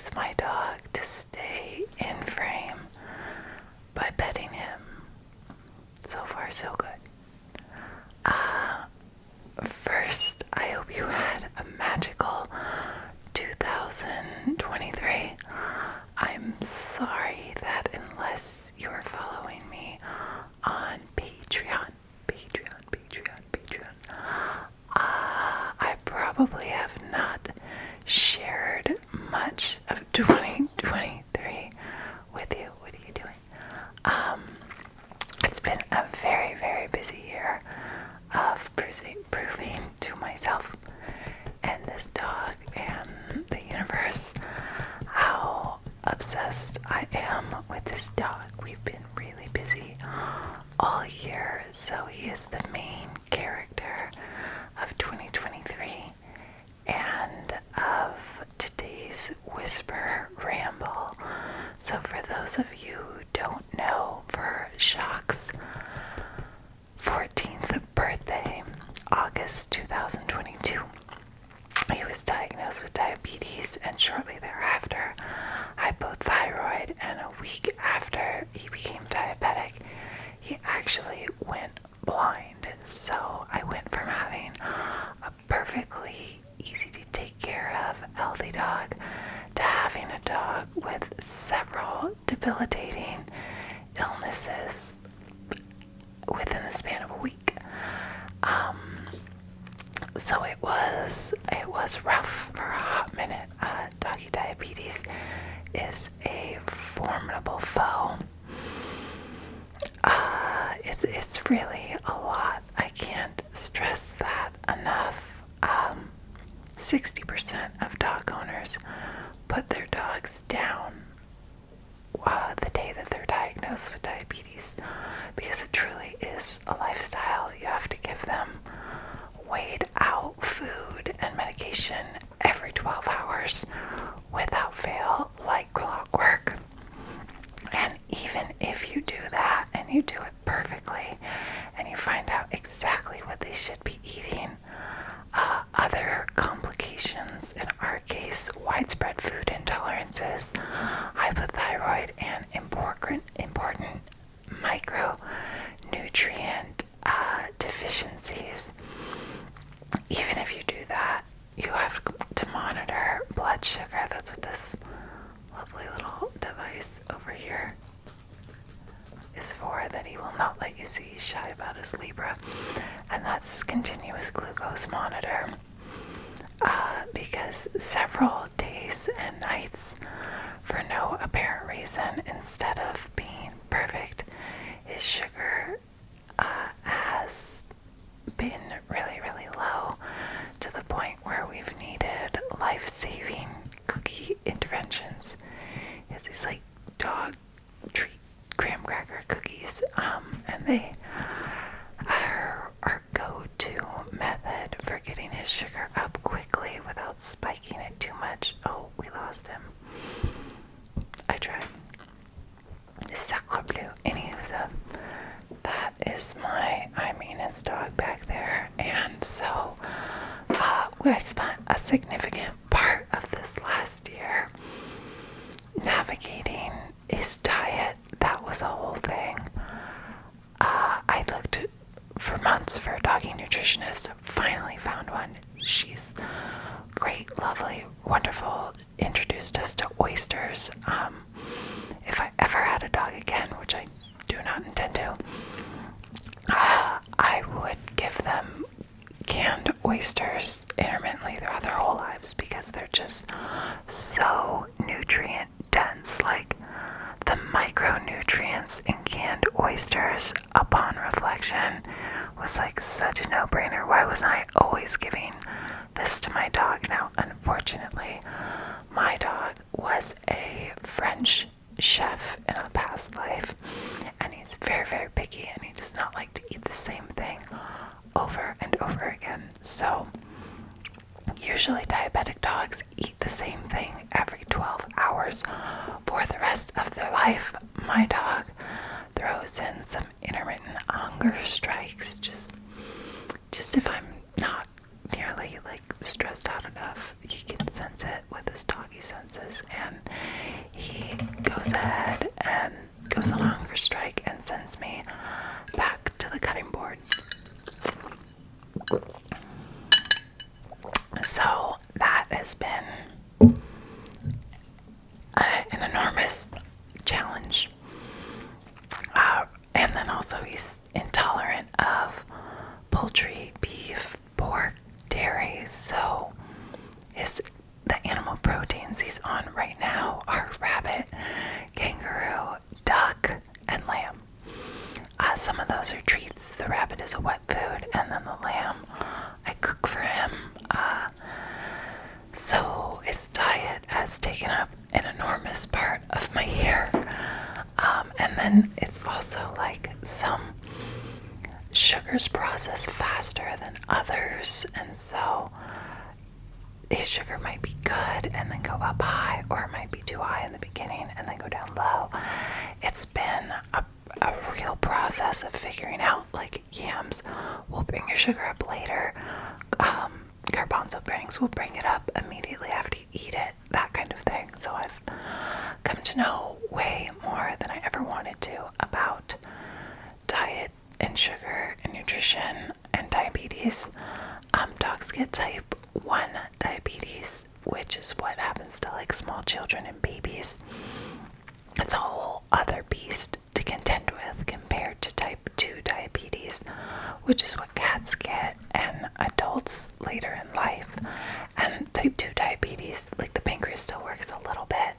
introduce my dog to stay in frame by petting him. So far, so good. First, I hope you had a magical 2023. I'm sorry that unless you're following me on Patreon, I probably have not shared much of 2023 with you. What are you doing? It's been a very, very busy year of proving to myself and this dog and the universe how obsessed I am with this dog. We've been really busy all year, so he is the main character of 2023 and of today's Whisper Ramble. So for those of you who don't know, for Shock's 14th birthday, August 2022, he was diagnosed with diabetes, and shortly thereafter hypothyroid, and a week after he became diabetic, he actually went blind. So I went from having a perfectly easy to take care of healthy dog to having a dog with several debilitating illnesses within the span of a week. So it was rough for a hot minute. Doggy diabetes is a formidable foe. It's really a lot. I can't stress that enough. 60% of dog owners put their dogs down the day that they're diagnosed with diabetes, because it truly is a lifestyle. You have to give them weighed out food and medication every 12 hours without fail, like clockwork. And even if you do that and you do it perfectly and you find out exactly what they should be eating, other complications, in our case widespread food intolerances, hypothyroid, and important micronutrient deficiencies. Even if you do that, you have to monitor blood sugar. That's what this lovely little device over here is for, that he will not let you see. He's shy about his Libra, and that's continuous glucose monitor, because several days and nights, for no apparent reason, instead of being perfect, his sugar has been really, really low, to the point where we've needed life-saving cookie interventions. It's these like dog treat graham cracker cookies, and they are our go-to method for getting his sugar up quickly without spiking it too much. Oh, we lost him. I tried. Sacre bleu. Anywho, that is my maintenance dog back there, and so I spent a significant part of this last year navigating his diet. That was a whole thing. I looked for months for a doggy nutritionist. Finally found one. She's great, lovely, wonderful. Introduced us to oysters. If I ever had a dog again, which I do not intend to, I would give them canned oysters intermittently throughout their whole lives, because they're just so nutrient dense. Like, the micronutrients in canned oysters, upon reflection, was like such a no-brainer. Why wasn't I always giving this to my dog? Now, unfortunately, my dog was a French chef in a past life, and he's very, very picky, and he does not like to eat the same thing over and over again. So usually diabetic dogs eat the same thing every 12 hours for the rest of their life. My dog throws in some intermittent hunger strikes, just if I'm not nearly like stressed out enough. He can sense it with his doggy senses, and the animal proteins he's on right now are rabbit, kangaroo, duck, and lamb. Some of those are treats. The rabbit is a wet food, and then the lamb I cook for him. So his diet has taken up an enormous part of my year. And then it's also like some sugars process faster than others, and so his sugar might be good and then go up high, or it might be too high in the beginning and then go down low. It's been a real process of figuring out, like, yams will bring your sugar up later, garbanzo beans will bring it up immediately after you eat it, that kind of thing. So I've come to know way more than I ever wanted to about diet and sugar and nutrition and diabetes. Dogs get type 1 diabetes, which is what happens to like small children and babies. It's a whole other beast to contend with compared to type 2 diabetes, which is what cats get and adults later in life. And type 2 diabetes, like the pancreas still works a little bit,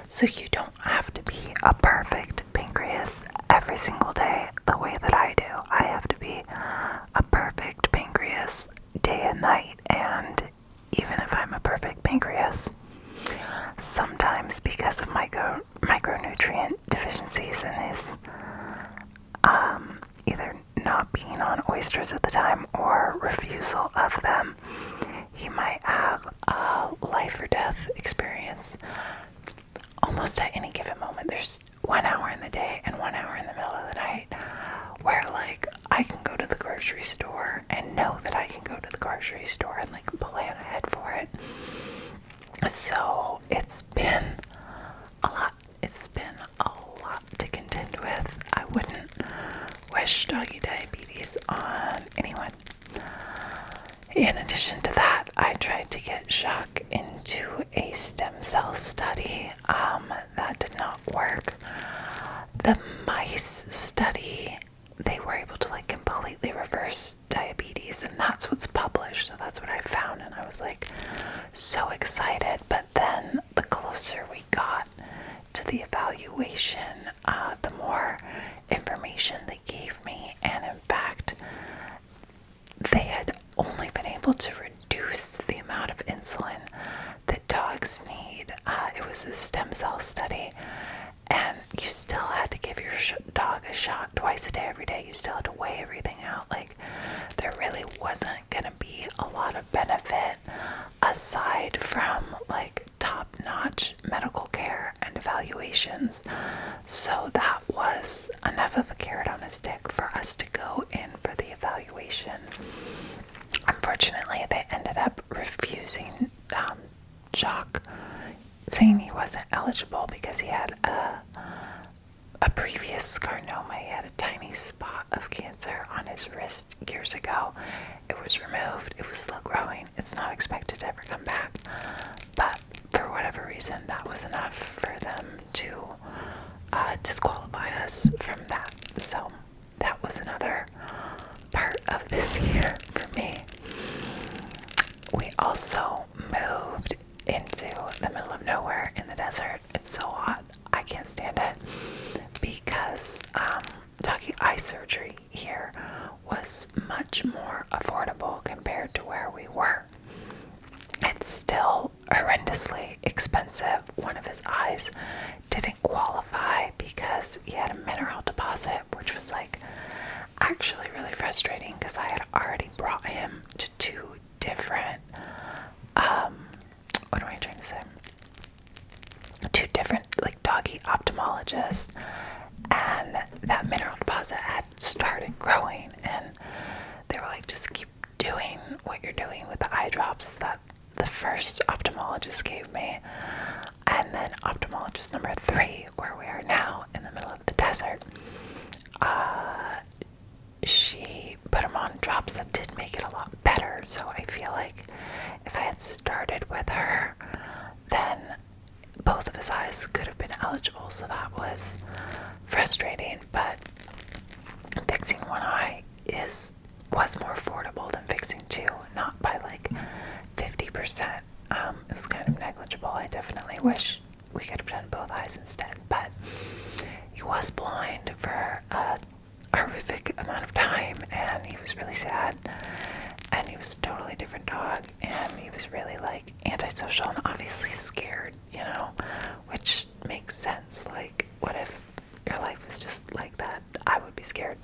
so you don't have to be a perfect pancreas every single day the way that I do. I have to be a perfect pancreas day and night, and even if I'm a perfect pancreas, sometimes because of micronutrient deficiencies in his either not being on oysters at the time or refusal of them, he might have a life or death experience almost at any given moment. There's 1 hour in the day and 1 hour in the middle of the night where like I can go to the grocery store and know that I can go to the grocery store and like plan ahead for it. So it's been a lot. It's been a lot to contend with. I wouldn't wish doggy diabetes on anyone. In addition to that, I tried to get Jacques into a stem cell study. That did not work. The mice study, they were able to like completely reverse diabetes, and that's what's published. So that's what I found, and I was like so excited. But then the closer we got to the evaluation, the more information they gave me, and in fact, they had only been able to reduce the amount of insulin that dogs need. It was a stem cell study, and you still had to give your dog a shot twice a day, every day. You still had to weigh everything out. Like, there really wasn't going to be a lot of benefit aside from like top-notch medical care and evaluations. So that was enough of a carrot on a stick for us to go in for the evaluation. Unfortunately, they ended up refusing Jacques, saying he wasn't eligible because he had a previous carcinoma. He had a tiny spot of cancer on his wrist years ago. It was removed. It was slow growing. It's not expected to ever come back. But for whatever reason, that was enough for them to disqualify us from that. So that was another part of this year for me. We also moved into the middle of nowhere in the desert. It's so hot. I can't stand it because talking eye surgery here was much more affordable compared to where we were. It's still horrendously expensive. One of his eyes didn't qualify because he had a mineral deposit, which was like actually really frustrating because I had already brought him to 2 different what am I trying to say? 2 different like doggy ophthalmologists, and that mineral deposit had started growing, and they were like, just keep doing what you're doing with the eye drops that the first ophthalmologist gave me. And then ophthalmologist number 3, where we are now in the middle of the desert, she put him on drops that did make it a lot better. So I feel like if I had started with her, then both of his eyes could have been eligible. So that was frustrating, but fixing one eye was more affordable than fixing 2, not by like 50%. It was kind of definitely wish we could have done both eyes instead, but he was blind for a horrific amount of time, and he was really sad, and he was a totally different dog, and he was really like antisocial and obviously scared, you know, which makes sense. Like, what if your life was just like that? I would be scared.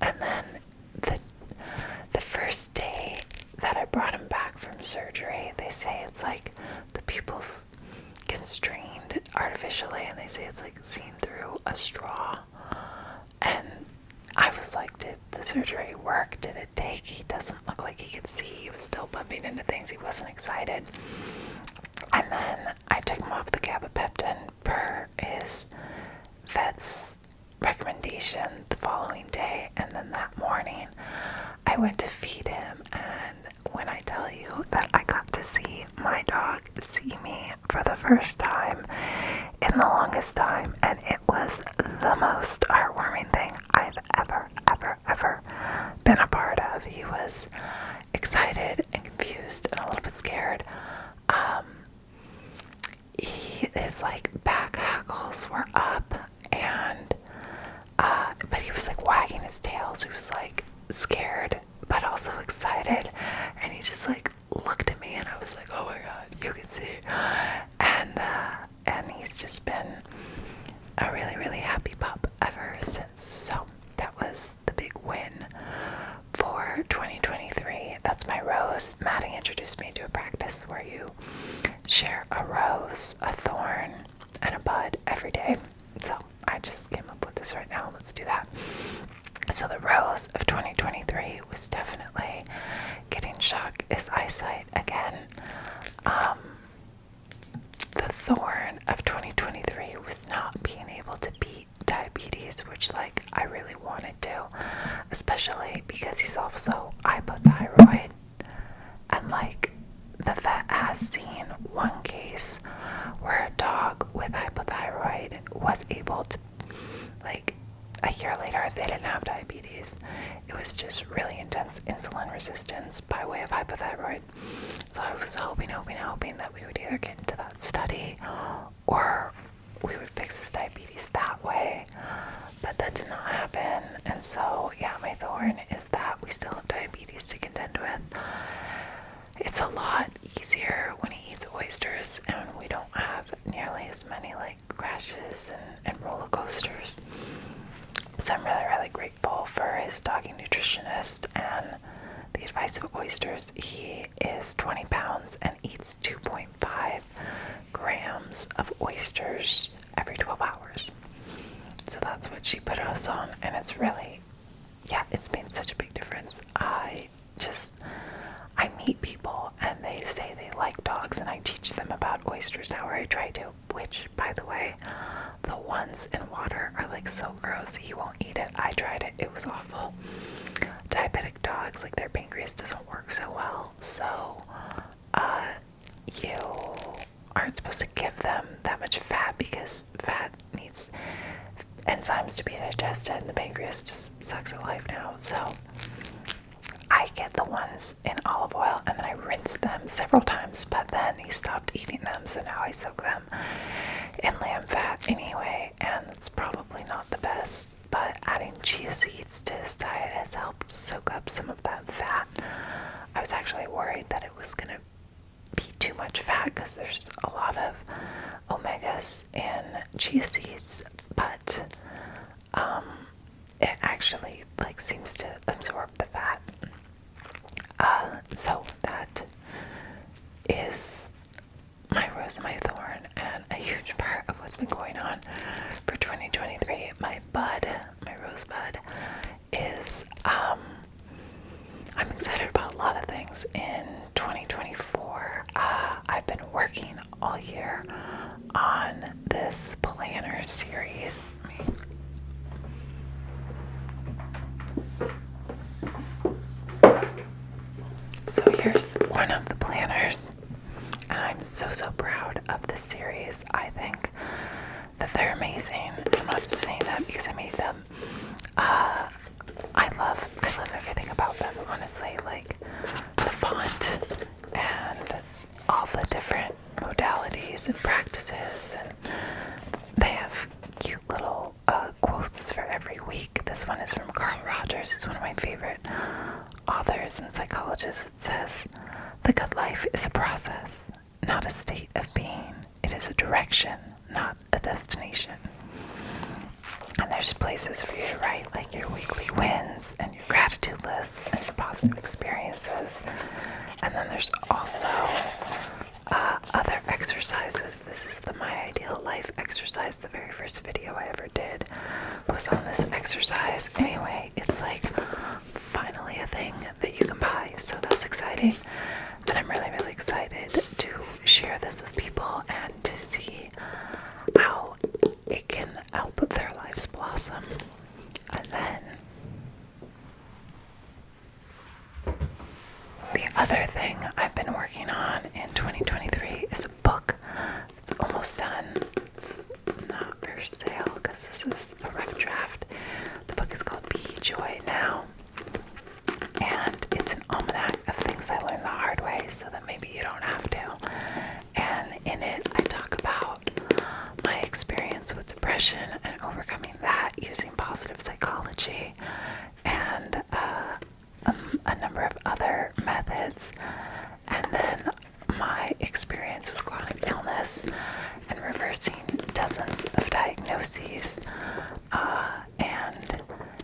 And then the first day that I brought him back from surgery, they say it's like the pupils constrained artificially, and they say it's like seen through a straw. And I was like, did the surgery work? Did it take? He doesn't look like he could see. He was still bumping into things. He wasn't excited. And then I took him off the gabapentin per his vet's recommendation the following day, and then that morning I went to feed him, and when I tell you that I got to see my dog see me for the first time in the longest time, and it was the most heartwarming thing I've ever been a part of. He was excited and confused and a little bit scared. His like back hackles were up, and but he was like wagging his tail, so he was like scared but also excited, and he just like looked at me, and I was like, oh my god, you can see. And he's just been a really happy pup ever since. So that was the big win for 2023. That's my rose. Maddie introduced me to a practice where you share a rose, a thorn, and a bud every day. So I just came up with this right now. Let's do that. So the rose of 2023 was definitely getting his eyesight again. The thorn of 2023 was not being able to beat diabetes, which like I really wanted to, especially because he's also hypothyroid, and like the vet has seen one case where a dog with hypothyroid was able to, like, a year later they didn't have diabetes. It was just really intense insulin resistance by way of hypothyroid. So I was hoping that we would either get into that study or we would fix his diabetes that way, but that did not happen. And so yeah, my thorn is that we still have diabetes to contend with. It's a lot easier when he eats oysters, and we don't have nearly as many like crashes and roller coasters. So I'm really grateful for his doggy nutritionist and the advice of oysters. He is 20 pounds and eats 2.5 grams of oysters every 12 hours. So that's what she put us on, and it's really, yeah, it's made such a big difference. I meet people and they say they like dogs, and I teach them about oysters now, or I try to, which, by the way, the ones in water are like so gross, he won't eat it. I tried it, it was awful. Diabetic dogs, like their pancreas doesn't work so well, so you aren't supposed to give them that much fat because fat needs enzymes to be digested, and the pancreas just sucks at life now. So I get the ones in olive oil, and then I rinse them several times, but then he stopped eating them, so now I soak them in lamb fat anyway, and it's probably not the best, but adding chia seeds to his diet has helped soak up some of that fat. I was actually worried that it was going to be too much fat because there's a lot of omegas in chia seeds, but it actually like seems to absorb the fat. So that is my rose and my thorn, and a huge part of what's been going on for 2023. My rosebud is, I'm excited about a lot of things in 2024. I've been working all year on this planner series. So here's one of the planners, and I'm so proud of this series. I think that they're amazing. I'm not just saying that because I made them. I love everything about them, honestly. Like the font and all the different modalities and practices, and they have cute little quotes for every week. This one is from Carl Rogers, who's one of my favorite authors and psychologists. It says, "The good life is a process, not a state of being. It is a direction, not a destination." And there's places for you to write like your weekly wins and your gratitude lists and your positive experiences. And then there's also other exercises. This is the My Ideal Life exercise. The very first video I ever did was on this exercise. Anyway, it's like finally a thing that you can buy, so that's exciting. And I'm really, really excited to share this with people and to see how it can help their lives blossom. And then the other thing I've been working on in 2023 is a book. It's almost done. It's not for sale because this is a rough draft. The book is called Be Joy Now. And it's an almanac of things I learned the hard way so that maybe you don't have to. And in it, I talk about my experience with depression and overcoming that using positive psychology and a number of other methods. And then my experience with chronic illness and reversing dozens of diagnoses and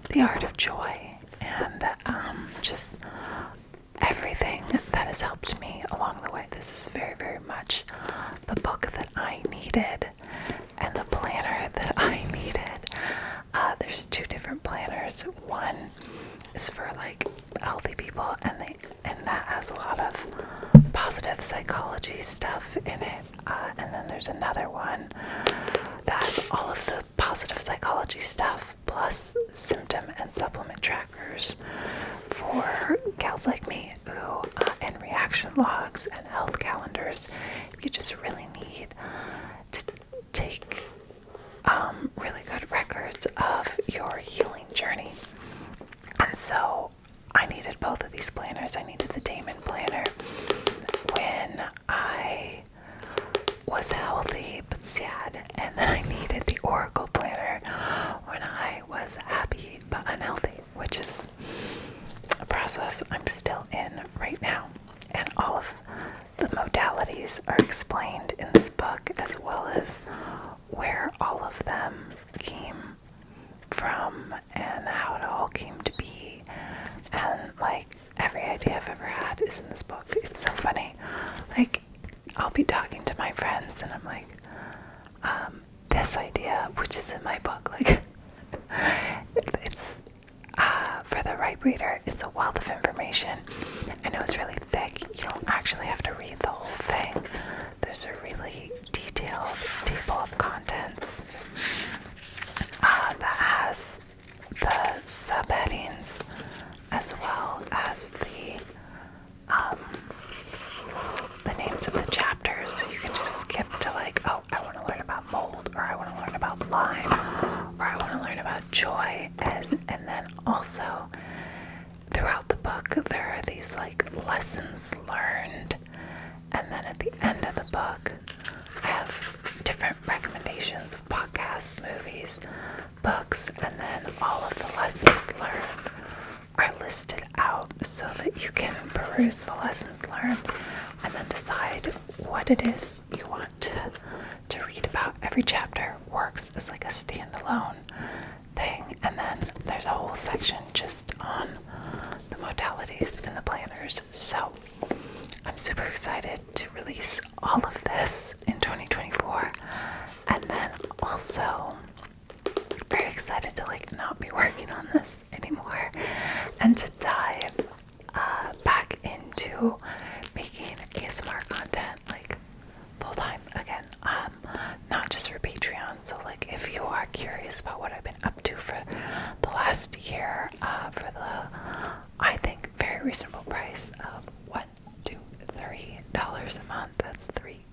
the art of joy and just everything that has helped me along the way. This is very, very much the book that I needed and the planner that I needed. There's two different planners. One is for like healthy people, and that has a lot of positive psychology stuff in it. And then there's another one that has all of the positive psychology stuff plus symptom and supplement trackers for gals like me who and reaction logs and health calendars. You just really need to take really good records of your healing journey. And so I needed both of these planners. I needed the Damon planner when I was healthy but sad, and then I needed the Oracle planner when I was happy but unhealthy, which is a process I'm still in right now. And all of the modalities are explained in this book, as well as where all of them came from and how it all came to be. And like every idea I've ever had is in this book. It's so funny. Like I'll be talking to my friends and I'm like, this idea, which is in my book, like it's for the right reader, it's a wealth of information. I know it's really thick. You don't actually have to read the whole thing. There's a really detailed table of contents that has the subheadings as well as the names of the chapters, so you can just skip to like, oh, I want to learn about mold, or I want to learn about Lyme, or I want to learn about joy. And then also throughout the book there are these like lessons learned, and then at the end of the book I have different recommendations of podcasts, movies, books, and then all of the lessons learned are listed out so that you can peruse the lessons learned and then decide what it is you want to read about. Every chapter works as like a standalone thing, and then there's a whole section just on the modalities and the planners. So I'm super excited to release all of this in 2024, and then also very excited to like not be working on this anymore and to dive back into making ASMR content like full time again, not just for Patreon. So like if you are curious about what I've been up to for the last year, for the I think very reasonable price of $3 a month, that's $3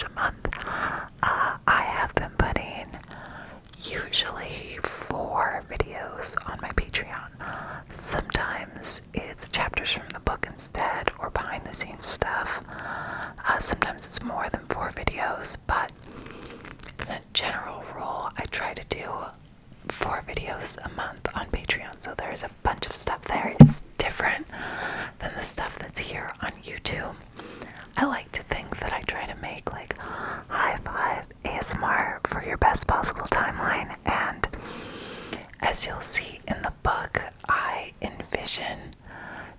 a month, I have been putting usually 4 videos on my Patreon. Sometimes it's chapters from the book instead, or behind the scenes it's more than 4 videos, but as a general rule, I try to do 4 videos a month on Patreon, so there's a bunch of stuff there. It's different than the stuff that's here on YouTube. I like to think that I try to make like high five ASMR for your best possible timeline, and as you'll see in the book, I envision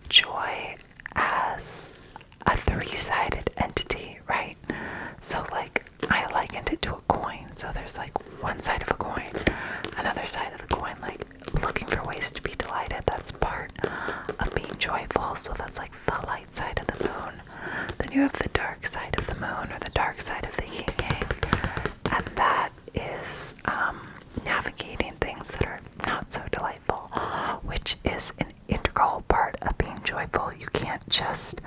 joy as a 3-sided entity, right? So like I likened it to a coin. So there's like one side of a coin, another side of the coin, like looking for ways to be delighted. That's part of being joyful. So that's like the light side of the moon. Then you have the dark side of the moon, or the dark side of the yin yang, and that is navigating things that are not so delightful, which is an integral part of being joyful. You can't just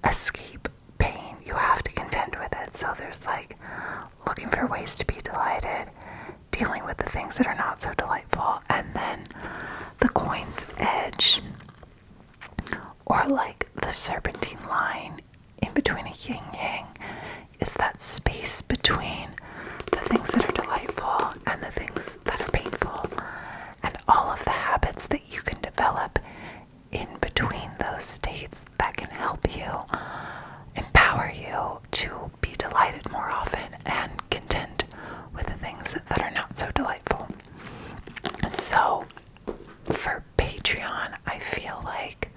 escape pain, you have to contend with it. So there's like looking for ways to be delighted, dealing with the things that are not so delightful, and then the coin's edge, or like the serpentine line in between a yin yang, is that space between the things that are delightful and the things that are painful, and all of the habits that you can develop in between those states that can help you, empower you to be delighted more often and contend with the things that are not so delightful. So for Patreon, I feel like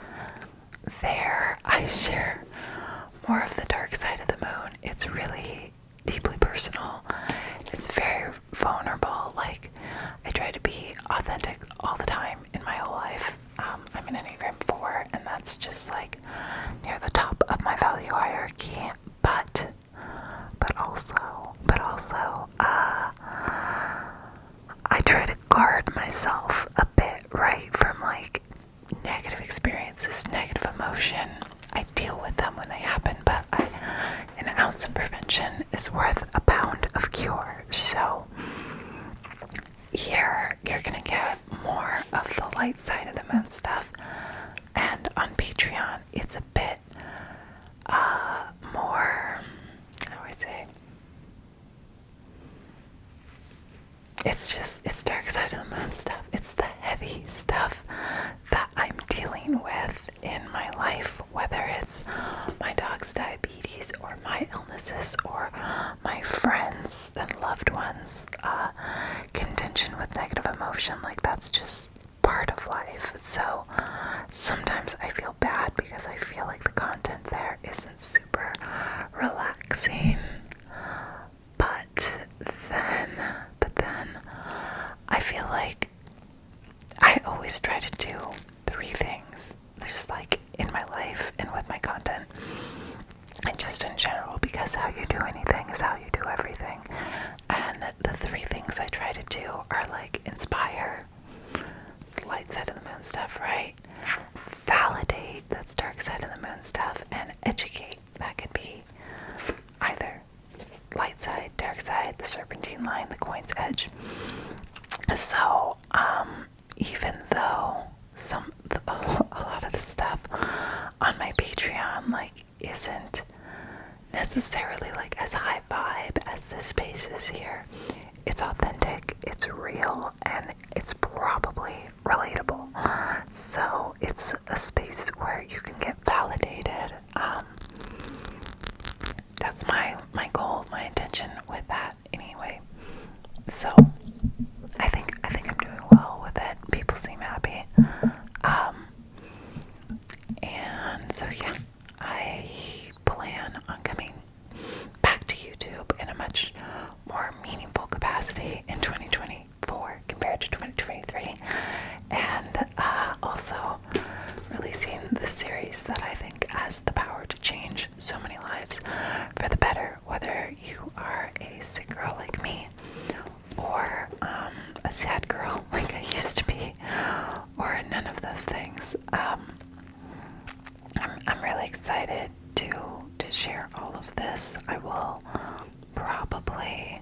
there I share more of the dark side of the moon. It's really deeply personal. It's very vulnerable. Like, I try to be authentic all the time in my whole life. I'm an Enneagram 4, and that's just like near the top of my value hierarchy. But also, I try to guard myself a bit, right, from like negative experiences, negative emotion. I deal with them when they happen, but an ounce of prevention is worth a pound of cure. So here you're gonna get more of the light side of the moon stuff, and on Patreon it's a bit more, how do I say, it's dark side of the moon stuff. It's the heavy stuff that I'm dealing with in my life, whether it's my dog's diabetes or my illnesses or my friends and loved ones contention with negative emotion. Like, that's just part of life. So sometimes I feel bad because I feel like the content there isn't super relaxing, but then I feel like I always try to do 3 things, just like in my life and with my content, and just in general, because how you do anything is how you do everything. And the 3 things I try to do are like inspire, it's light side of the moon stuff, right? Validate, that's dark side of the moon stuff, and educate, that can be either light side, dark side, the serpentine line, the coin's edge. So even though a lot of the stuff on my Patreon like isn't necessarily like as high vibe as this space is here, it's authentic, it's real, and it's probably relatable. So it's a space where you can get validated. That's my goal, my intention with that anyway. So I think I'm doing well with it. People seem happy. And so yeah, I plan on coming back to YouTube in a much more meaningful capacity in 2024 compared to 2023, and also releasing the series that I think has the power to change so many lives for the better, whether you are a sick girl like me, or a sad girl like I used to be, or none of those things. I'm really excited to share all of this. I will probably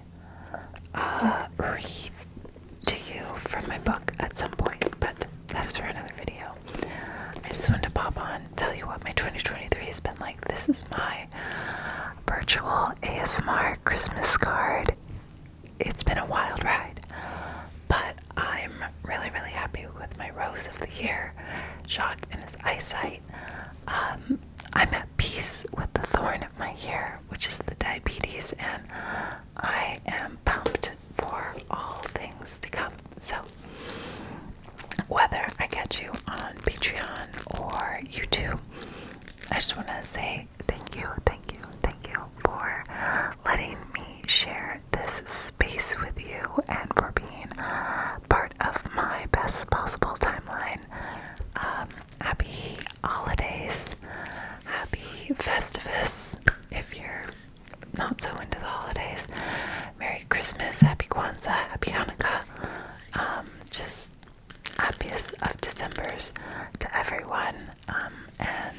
read to you from my book at some point, but that is for another video. I just wanted to pop on, tell you what my 2023 has been like. This is my virtual ASMR Christmas card. It's been a wild ride, but I'm really, really happy with my rose of the year, Jacques and his eyesight. I'm at peace with the thorn of my year, which is the diabetes, and I am pumped for all things to come. So, whether I get you on Patreon or YouTube, I just want to say thank you for letting me share this space with you and for being part of my best possible timeline. Happy holidays, happy Festivus if you're not so into the holidays. Merry Christmas, happy Kwanzaa, happy Hanukkah. Just happiest of Decembers to everyone, and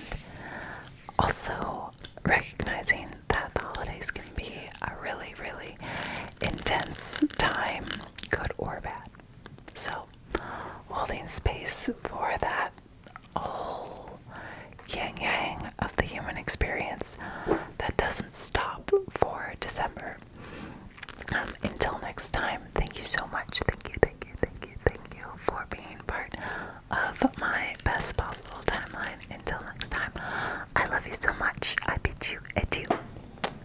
also recognizing that the holidays can be a really, really intense time, good or bad. So, holding space for that whole yin-yang of the human experience that doesn't stop for December. Until next time, thank you so much. Thank you for being part of my best possible